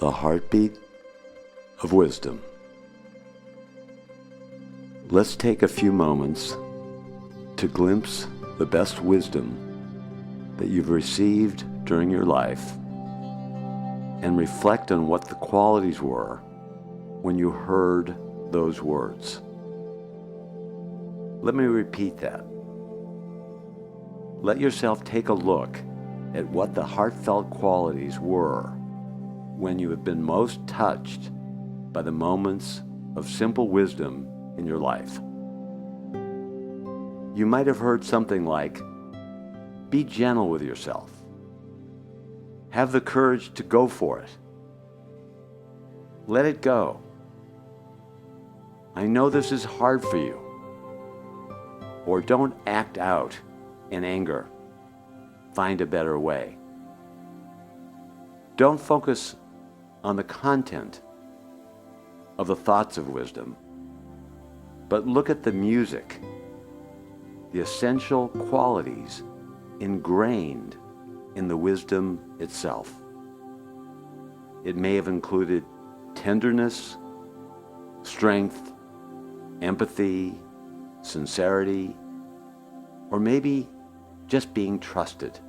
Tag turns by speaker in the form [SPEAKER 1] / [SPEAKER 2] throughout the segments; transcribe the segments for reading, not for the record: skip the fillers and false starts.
[SPEAKER 1] the heartbeat of wisdom. Let's take a few moments to glimpse the best wisdom that you've received during your life and reflect on what the qualities were when you heard those words. Let me repeat that. Let yourself take a look at what the heartfelt qualities were when you have been most touched by the moments of simple wisdom in your life. You might have heard something like, "Be gentle with yourself. Have the courage to go for it. Let it go. I know this is hard for you." Or "Don't act out in anger. Find a better way." Don't focus on the content of the thoughts of wisdom, but look at the music, the essential qualities ingrained in the wisdom itself. It may have included tenderness, strength, empathy, sincerity, or maybe just being trusted.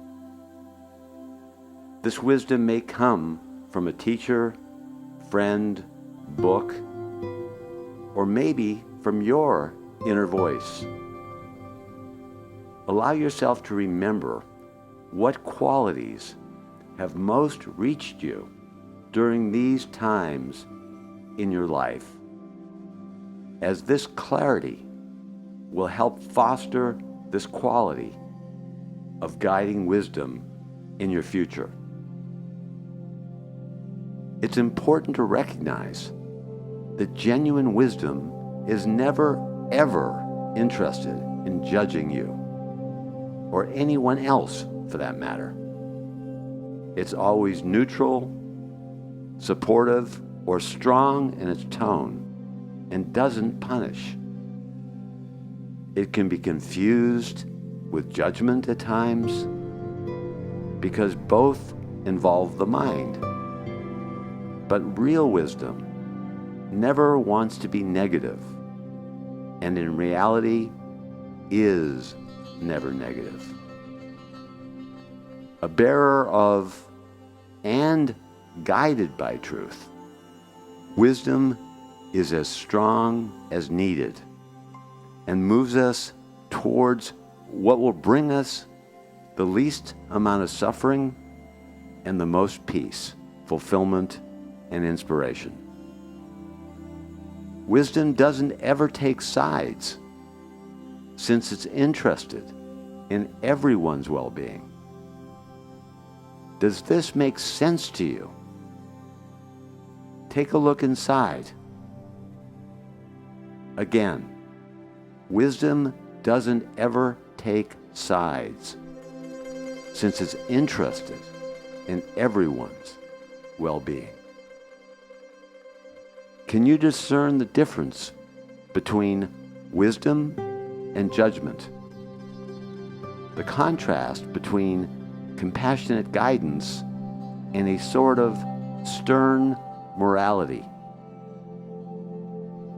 [SPEAKER 1] This wisdom may come from a teacher, friend, book, or maybe from your inner voice. Allow yourself to remember what qualities have most reached you during these times in your life, as this clarity will help foster this quality of guiding wisdom in your future. It's important to recognize that genuine wisdom is never, ever interested in judging you, or anyone else for that matter. It's always neutral, supportive, or strong in its tone, and doesn't punish. It can be confused with judgment at times, because both involve the mind. But real wisdom never wants to be negative, and in reality is never negative. A bearer of and guided by truth, wisdom is as strong as needed and moves us towards what will bring us the least amount of suffering and the most peace, fulfillment, and inspiration. Wisdom doesn't ever take sides, since it's interested in everyone's well-being. Does this make sense to you? Take a look inside. Again, wisdom doesn't ever take sides, since it's interested in everyone's well-being. Can you discern the difference between wisdom and judgment? The contrast between compassionate guidance and a sort of stern morality.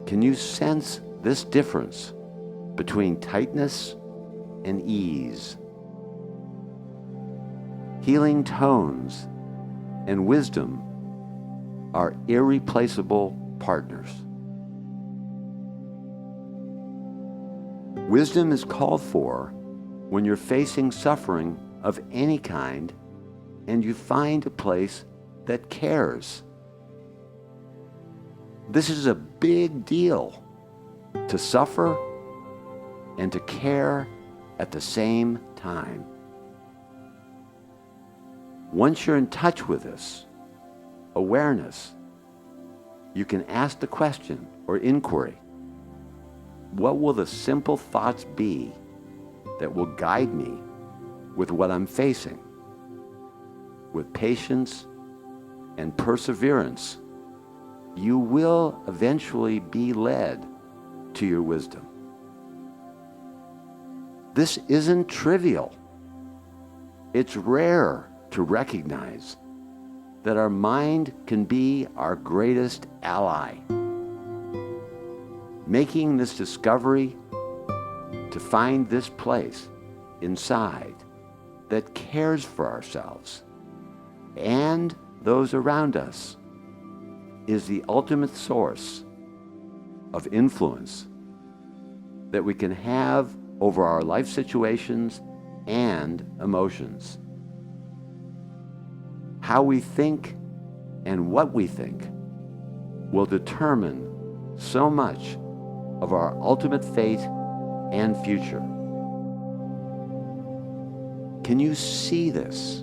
[SPEAKER 1] Can you sense this difference between tightness and ease? Healing tones and wisdom are irreplaceable partners. Wisdom is called for when you're facing suffering of any kind and you find a place that cares. This is a big deal, to suffer and to care at the same time. Once you're in touch with this awareness, you can ask the question or inquiry, what will the simple thoughts be that will guide me with what I'm facing? With patience and perseverance, you will eventually be led to your wisdom. This isn't trivial. It's rare to recognize that our mind can be our greatest ally. Making this discovery to find this place inside that cares for ourselves and those around us is the ultimate source of influence that we can have over our life situations and emotions. How we think and what we think will determine so much of our ultimate fate and future. Can you see this?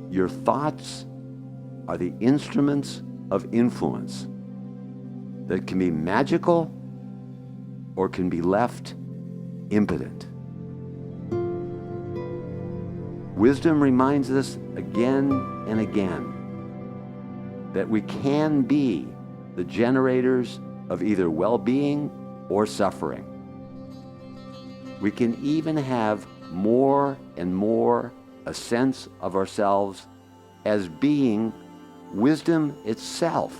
[SPEAKER 1] Your thoughts are the instruments of influence that can be magical or can be left impotent. Wisdom reminds us again and again that we can be the generators of either well-being or suffering. We can even have more and more a sense of ourselves as being wisdom itself,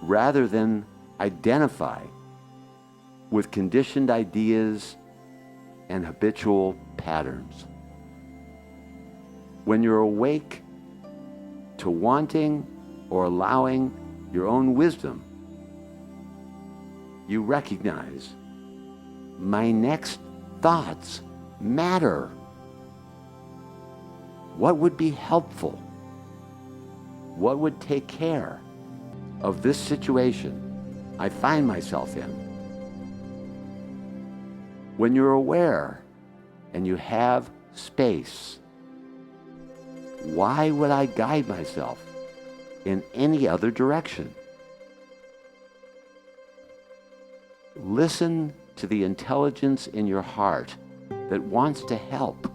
[SPEAKER 1] rather than identify with conditioned ideas and habitual patterns. When you're awake to wanting or allowing your own wisdom, you recognize my next thoughts matter. What would be helpful? What would take care of this situation I find myself in? When you're aware and you have space, why would I guide myself in any other direction? Listen to the intelligence in your heart that wants to help.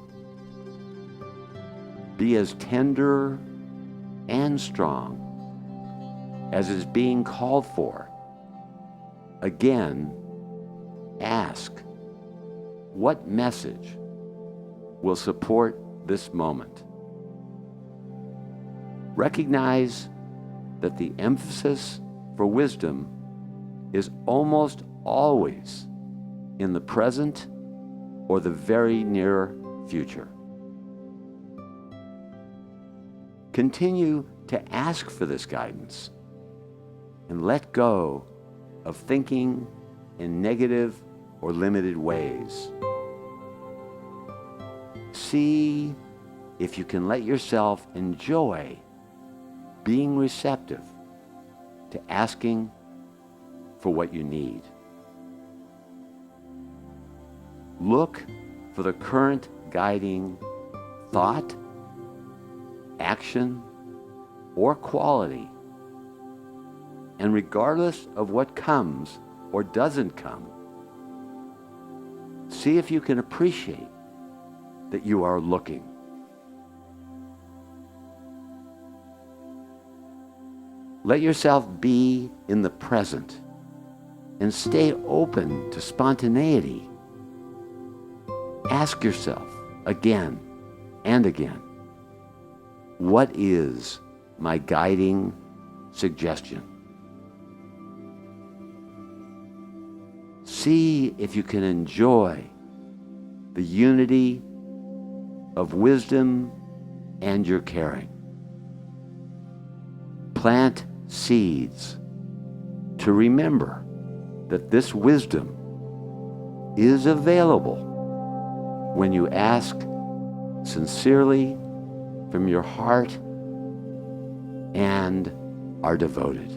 [SPEAKER 1] Be as tender and strong as is being called for. Again, ask, what message will support this moment? Recognize that the emphasis for wisdom is almost always in the present or the very near future. Continue to ask for this guidance and let go of thinking in negative or limited ways. See if you can let yourself enjoy being receptive to asking for what you need. Look for the current guiding thought, action, or quality, and regardless of what comes or doesn't come, see if you can appreciate that you are looking. Let yourself be in the present and stay open to spontaneity. Ask yourself again and again, what is my guiding suggestion? See if you can enjoy the unity of wisdom and your caring. Plant seeds to remember that this wisdom is available when you ask sincerely from your heart and are devoted.